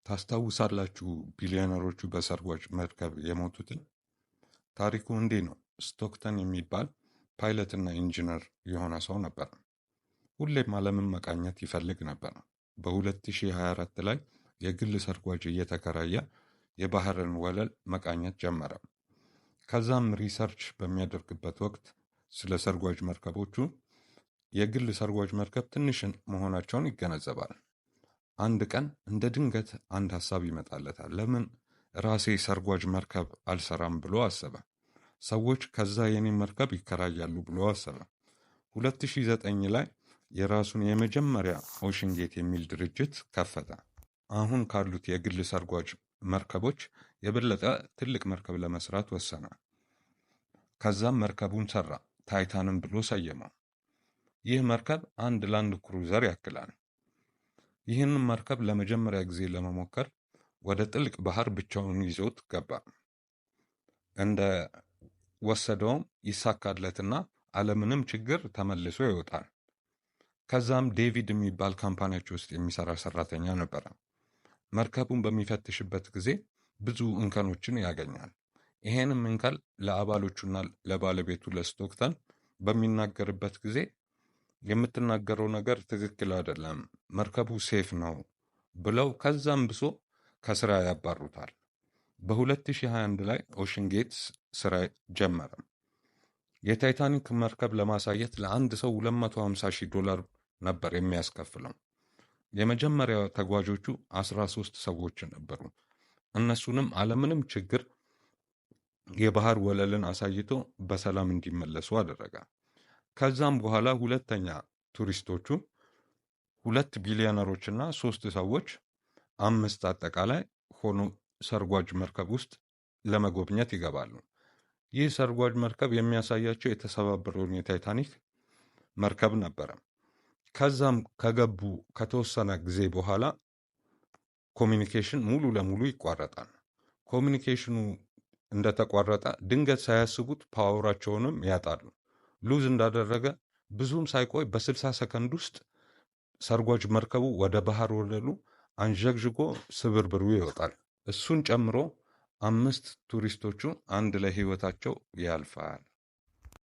ታስታውሳላችሁ ቢሊዮነሮቹ በሰርጓጅ መርከብ የሞቱትን? ታሪኩ እንዲህ ነው። ስቶክተን የሚባል ፓይለትና ኢንጂነር የሆነ ሰው ነበር። ሁሌም ዓለምን መቃኘት ይፈልግ ነበር። በ2024 ላይ የግል ሰርጓጅ እየተከራየ የባህርን ወለል መቃኘት ጀመረ። ከዛም ሪሰርች በሚያደርግበት ወቅት ስለ ሰርጓጅ መርከቦቹ የግል ሰርጓጅ መርከብ ትንሽ መሆናቸውን ይገነዘባል። አንድ ቀን እንደ ድንገት አንድ ሐሳብ ይመጣለታል። ለምን ራሴ ሰርጓጅ መርከብ አልሰራም ብሎ አሰበ። ሰዎች ከዛ የኔ መርከብ ይከራያሉ ብሎ አሰበ። 2009 ላይ የራሱን የመጀመሪያ ኦሽን ጌት የሚል ድርጅት ከፈተ። አሁን ካሉት የግል ሰርጓጅ መርከቦች የበለጠ ትልቅ መርከብ ለመስራት ወሰነ። ከዛም መርከቡን ሰራ፣ ታይታንን ብሎ ሰየመው። ይህ መርከብ አንድ ላንድ ክሩዘር ያክላል። ይህንን መርከብ ለመጀመሪያ ጊዜ ለመሞከር ወደ ጥልቅ ባህር ብቻውን ይዞት ገባ። እንደ ወሰደውም ይሳካለትና አለምንም ችግር ተመልሶ ይወጣል። ከዛም ዴቪድ የሚባል ካምፓኒያቸው ውስጥ የሚሰራ ሰራተኛ ነበረ። መርከቡን በሚፈትሽበት ጊዜ ብዙ እንከኖችን ያገኛል። ይሄንም እንከን ለአባሎቹና ለባለቤቱ ለስቶክተን በሚናገርበት ጊዜ የምትናገረው ነገር ትክክል አይደለም፣ መርከቡ ሴፍ ነው ብለው ከዛም ብሶ ከስራ ያባሩታል። በ2021 ላይ ኦሽን ጌትስ ስራ ጀመረ። የታይታኒክ መርከብ ለማሳየት ለአንድ ሰው $250,000 ነበር የሚያስከፍለው። የመጀመሪያ ተጓዦቹ 13 ሰዎች ነበሩ። እነሱንም አለምንም ችግር የባህር ወለልን አሳይቶ በሰላም እንዲመለሱ አደረገ። ከዛም በኋላ ሁለተኛ ቱሪስቶቹ 2 ቢሊዮነሮችና 3 ሰዎች 5 አጠቃላይ ሆኖ ሰርጓጅ መርከብ ውስጥ ለመጎብኘት ይገባሉ። ይህ ሰርጓጅ መርከብ የሚያሳያቸው የተሰባበረውን የታይታኒክ መርከብ ነበረ። ከዛም ከገቡ ከተወሰነ ጊዜ በኋላ ኮሚኒኬሽን ሙሉ ለሙሉ ይቋረጣል። ኮሚኒኬሽኑ እንደተቋረጠ ድንገት ሳያስቡት ፓወራቸውንም ያጣሉ። ሉዝ እንዳደረገ ብዙም ሳይቆይ በ60 ሰከንድ ውስጥ ሰርጓጅ መርከቡ ወደ ባህር ወለሉ አንዠግዥጎ ስብርብሩ ይወጣል። እሱን ጨምሮ 5 ቱሪስቶቹ አንድ ላይ ህይወታቸው ያልፋል።